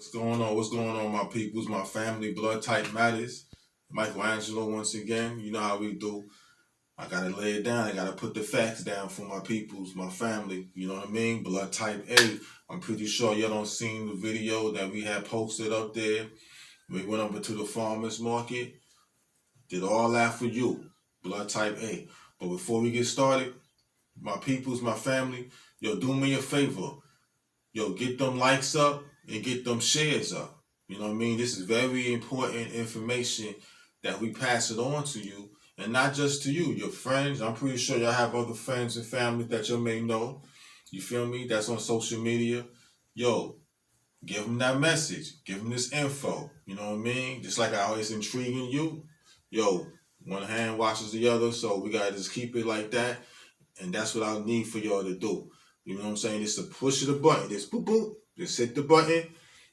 What's going on? What's going on, my peoples, my family? Blood type matters. Michelangelo, once again, you know how we do. I gotta lay it down. I gotta put the facts down for my peoples, my family. You know what I mean? Blood type A. I'm pretty sure y'all don't seen the video that we had posted up there. We went over to the farmers market. Did all that for you. Blood type A. But before we get started, my peoples, my family, yo, do me a favor. Yo, get them likes up and get them shares up. You know what I mean? This is very important information that we pass it on to you. And not just to you, your friends. I'm pretty sure y'all have other friends and family that you may know. You feel me? That's on social media. Yo, give them that message. Give them this info. You know what I mean? Just like I always intriguing you. Yo, one hand washes the other. So we got to just keep it like that. And that's what I need for y'all to do. You know what I'm saying? Just to push the button. Just boop boop. Just hit the button.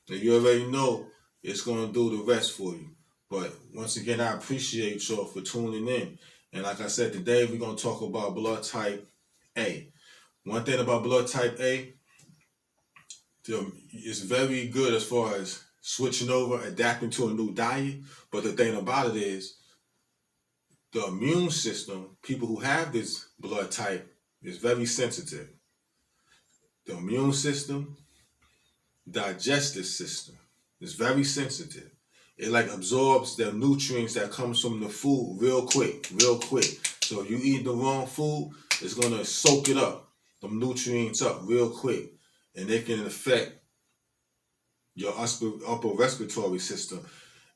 And you already know it's gonna do the rest for you. But once again, I appreciate y'all for tuning in. And like I said, today we're gonna talk about blood type A. One thing about blood type A, it's very good as far as switching over, adapting to a new diet. But the thing about it is, the immune system, people who have this blood type, is very sensitive. The immune system, digestive system is very sensitive. It like absorbs the nutrients that comes from the food real quick, real quick. So if you eat the wrong food, it's gonna soak it up, the nutrients up real quick, and they can affect your upper respiratory system.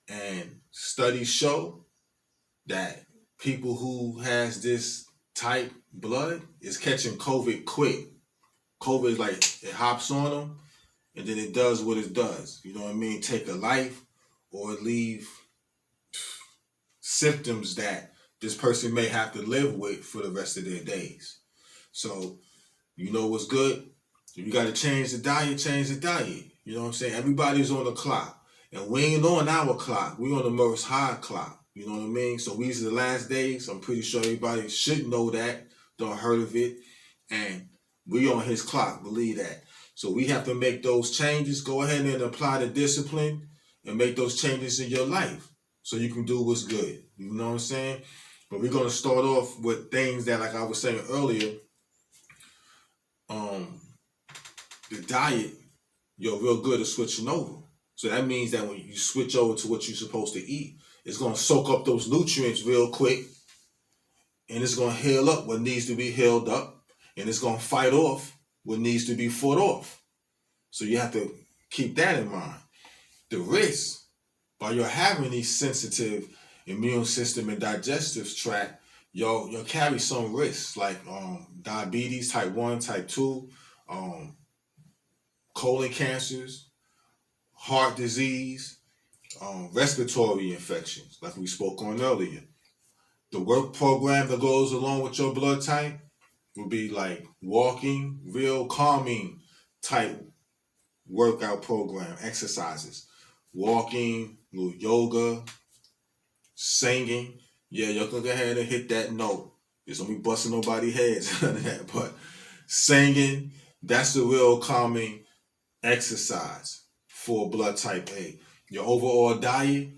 And studies show that people who has this type blood is catching COVID quick. COVID is like it hops on them and then it does what it does. You know what I mean? Take a life or leave symptoms that this person may have to live with for the rest of their days. So, you know what's good? If you got to change the diet, change the diet. You know what I'm saying? Everybody's on the clock. And we ain't on our clock. We on the most high clock. You know what I mean? So these are the last days. I'm pretty sure everybody should know that. Don't heard of it. And we on his clock. Believe that. So we have to make those changes. Go ahead and apply the discipline and make those changes in your life so you can do what's good. You know what I'm saying? But we're going to start off with things that, like I was saying earlier, the diet, you're real good at switching over. So that means that when you switch over to what you're supposed to eat, it's going to soak up those nutrients real quick, and it's going to heal up what needs to be healed up, and it's going to fight off what needs to be fought off. So you have to keep that in mind. The risk, while you're having these sensitive immune system and digestive tract, you'll carry some risks like diabetes, type 1, type 2, colon cancers, heart disease, respiratory infections, like we spoke on earlier. The work program that goes along with your blood type would be like walking, real calming type workout program, exercises. Walking, little yoga, singing. Yeah, y'all can go ahead and hit that note. Just don't be busting nobody's heads none of that. But singing, that's the real calming exercise for blood type A. Your overall diet,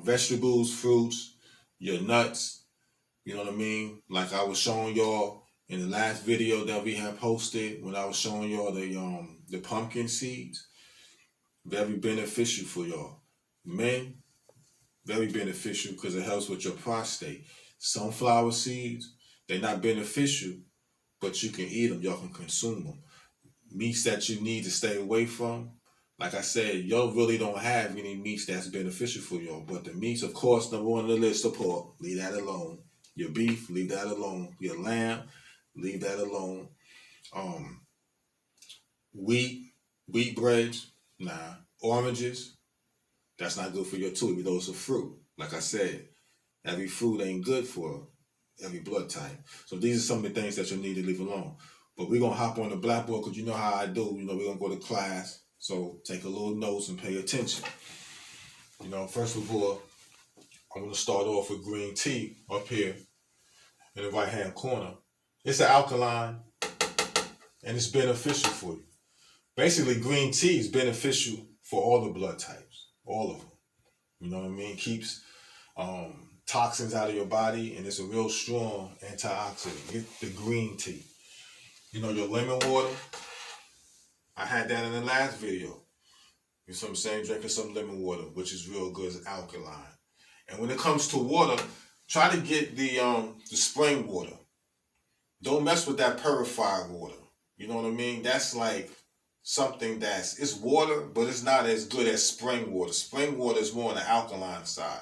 vegetables, fruits, your nuts, you know what I mean? Like I was showing y'all in the last video that we had posted when I was showing y'all the pumpkin seeds, very beneficial for y'all. Men, very beneficial because it helps with your prostate. Sunflower seeds, they're not beneficial, but you can eat them, y'all can consume them. Meats that you need to stay away from, like I said, y'all really don't have any meats that's beneficial for y'all. But the meats, of course, number one on the list of pork, leave that alone. Your beef, leave that alone. Your lamb, leave that alone. Wheat breads, nah. Oranges, that's not good for your tooth. Even though it's a fruit. Like I said, every fruit ain't good for every blood type. So these are some of the things that you need to leave alone. But we're going to hop on the blackboard because you know how I do. You know, we're going to go to class. So take a little notes and pay attention. You know, first of all, I'm going to start off with green tea up here in the right-hand corner. It's an alkaline and it's beneficial for you. Basically, green tea is beneficial for all the blood types, all of them. You know what I mean? Keeps toxins out of your body, and it's a real strong antioxidant. Get the green tea. You know, your lemon water. I had that in the last video. You know what I'm saying? Drinking some lemon water, which is real good, it's alkaline. And when it comes to water, try to get the spring water. Don't mess with that purified water. You know what I mean? That's like something it's water, but it's not as good as spring water. Spring water is more on the alkaline side.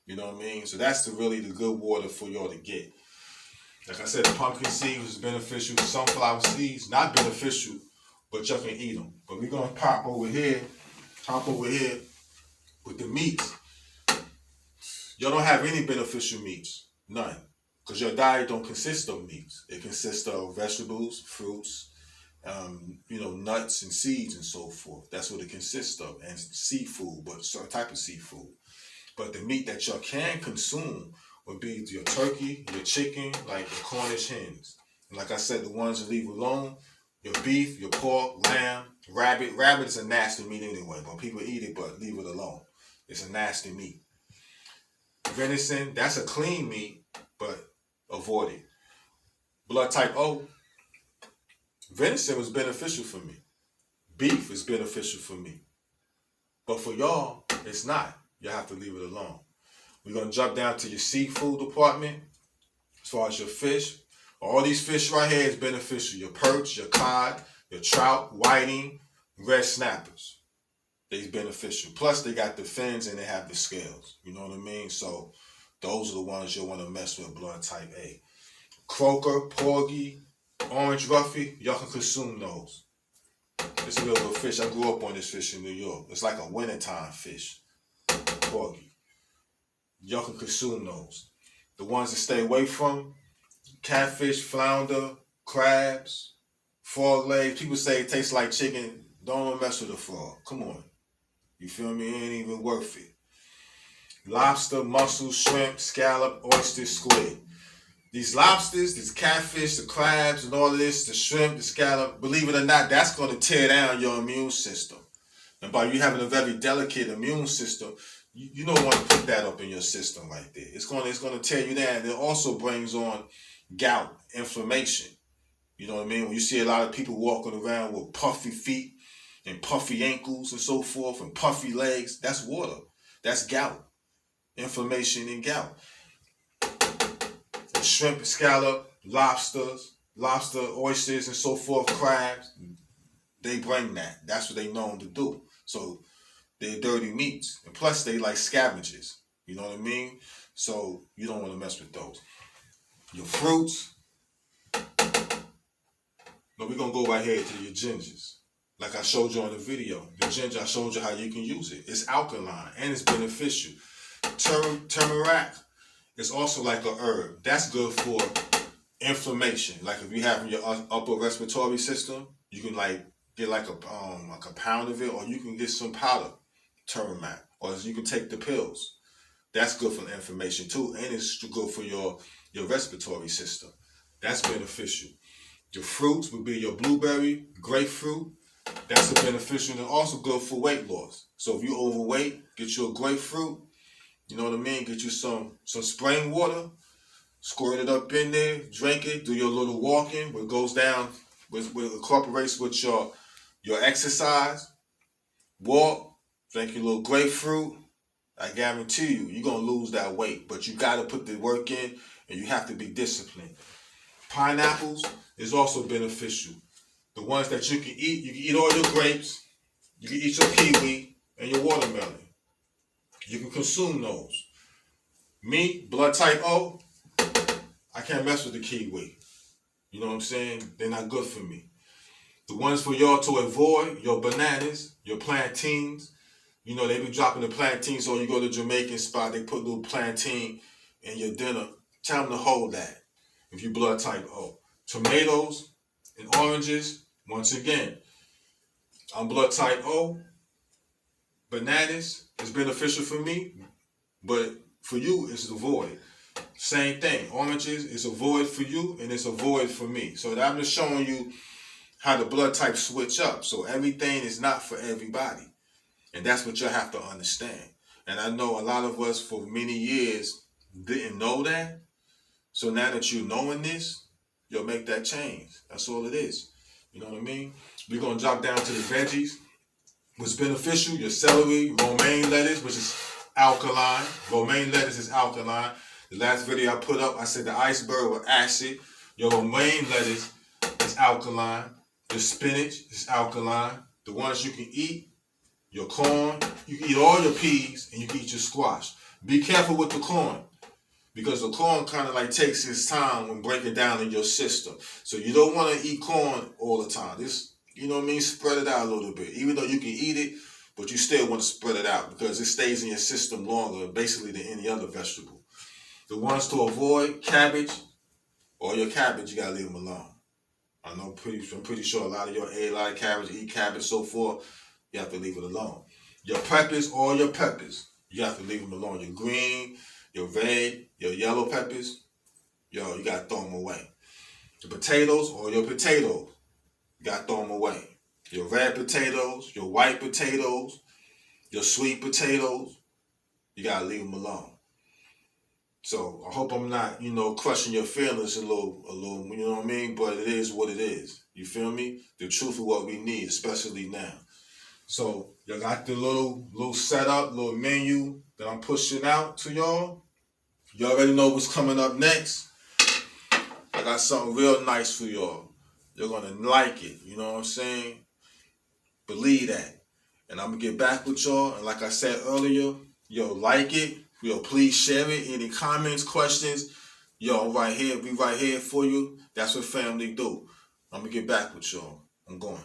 You know what I mean? So that's really the good water for y'all to get. Like I said, the pumpkin seeds is beneficial. Sunflower seeds, not beneficial, but y'all can eat them. But we're going to hop over here with the meats. Y'all don't have any beneficial meats. None. Because your diet don't consist of meats. It consists of vegetables, fruits, nuts and seeds and so forth. That's what it consists of. And seafood, but a certain type of seafood. But the meat that y'all can consume would be your turkey, your chicken, like the Cornish hens. And like I said, the ones you leave alone, your beef, your pork, lamb, rabbit. Rabbit is a nasty meat anyway, but people eat it, but leave it alone. It's a nasty meat. Venison, that's a clean meat, but avoid it. Blood type O, venison was beneficial for me. Beef is beneficial for me. But for y'all, it's not. You have to leave it alone. We're going to jump down to your seafood department. As far as your fish, all these fish right here is beneficial. Your perch, your cod, your trout, whiting, red snappers. They's beneficial. Plus, they got the fins and they have the scales. You know what I mean? So, those are the ones you'll want to mess with, blood type A. Croaker, porgy, orange roughy, y'all can consume those. It's a real good fish. I grew up on this fish in New York. It's like a wintertime fish. Porgy. Y'all can consume those. The ones to stay away from, catfish, flounder, crabs, frog legs. People say it tastes like chicken. Don't mess with a frog. Come on. You feel me? It ain't even worth it. Lobster, mussel, shrimp, scallop, oyster, squid. These lobsters, these catfish, the crabs, and all of this, the shrimp, the scallop, believe it or not, that's going to tear down your immune system. And by you having a very delicate immune system, you don't want to put that up in your system right there. It's going to tear you down. It also brings on gout, inflammation. You know what I mean? When you see a lot of people walking around with puffy feet and puffy ankles and so forth and puffy legs, that's water. That's gout, inflammation and gout. And shrimp, scallop, lobster, oysters and so forth, crabs, they bring that. That's what they known to do. So they're dirty meats. And plus they like scavengers. You know what I mean? So you don't want to mess with those. Your fruits. No, we're going to go right here to your gingers. Like I showed you on the video. The ginger, I showed you how you can use it. It's alkaline and it's beneficial. Turmeric is also like a herb. That's good for inflammation. Like if you have your upper respiratory system, you can like get like a pound of it, or you can get some powder, turmeric, or you can take the pills. That's good for inflammation too, and it's good for your respiratory system. That's beneficial. Your fruits would be your blueberry, grapefruit. That's a beneficial and also good for weight loss. So if you're overweight, get you a grapefruit. You know what I mean? Get you some spring water, squirt it up in there, drink it, do your little walking, what goes down, what incorporates with your exercise. Walk, drink your little grapefruit. I guarantee you're going to lose that weight. But you got to put the work in, and you have to be disciplined. Pineapples is also beneficial. The ones that you can eat all your grapes, you can eat your kiwi and your watermelon. You can consume those. Me, blood type O, I can't mess with the kiwi. You know what I'm saying? They're not good for me. The ones for y'all to avoid, your bananas, your plantains. You know, they be dropping the plantains, so you go to a Jamaican spot, they put a little plantain in your dinner. Tell them to hold that if you blood type O. Tomatoes and oranges, once again, I'm blood type O. Bananas is beneficial for me, but for you, it's a void. Same thing. Oranges is a void for you, and it's a void for me. So I'm just showing you how the blood types switch up. So everything is not for everybody. And that's what you have to understand. And I know a lot of us for many years didn't know that. So now that you're knowing this, you'll make that change. That's all it is. You know what I mean? We're going to drop down to the veggies. What's beneficial, your celery, romaine lettuce, which is alkaline. Romaine lettuce is alkaline. The last video I put up, I said the iceberg with acid. Your romaine lettuce is alkaline. Your spinach is alkaline. The ones you can eat, your corn, you can eat all your peas, and you can eat your squash. Be careful with the corn, because the corn kind of like takes its time when breaking down in your system. So you don't want to eat corn all the time. This, you know what I mean? Spread it out a little bit. Even though you can eat it, but you still want to spread it out because it stays in your system longer, basically, than any other vegetable. The ones to avoid, cabbage, or your cabbage, you gotta leave them alone. I'm pretty sure a lot of y'all ate a lot of cabbage, eat cabbage, so forth. You have to leave it alone. Your peppers, all your peppers, you have to leave them alone. Your green, your red, your yellow peppers, you gotta throw them away. The potatoes, or your potatoes, you gotta throw them away. Your red potatoes, your white potatoes, your sweet potatoes, you gotta leave them alone. So I hope I'm not, crushing your feelings a little, you know what I mean? But it is what it is. You feel me? The truth of what we need, especially now. So you got the little setup, little menu that I'm pushing out to y'all. You already know what's coming up next. I got something real nice for y'all. You're gonna like it. You know what I'm saying? Believe that. And I'm gonna get back with y'all. And like I said earlier, like it. Please share it. Any comments, questions, right here. We right here for you. That's what family do. I'm gonna get back with y'all. I'm going.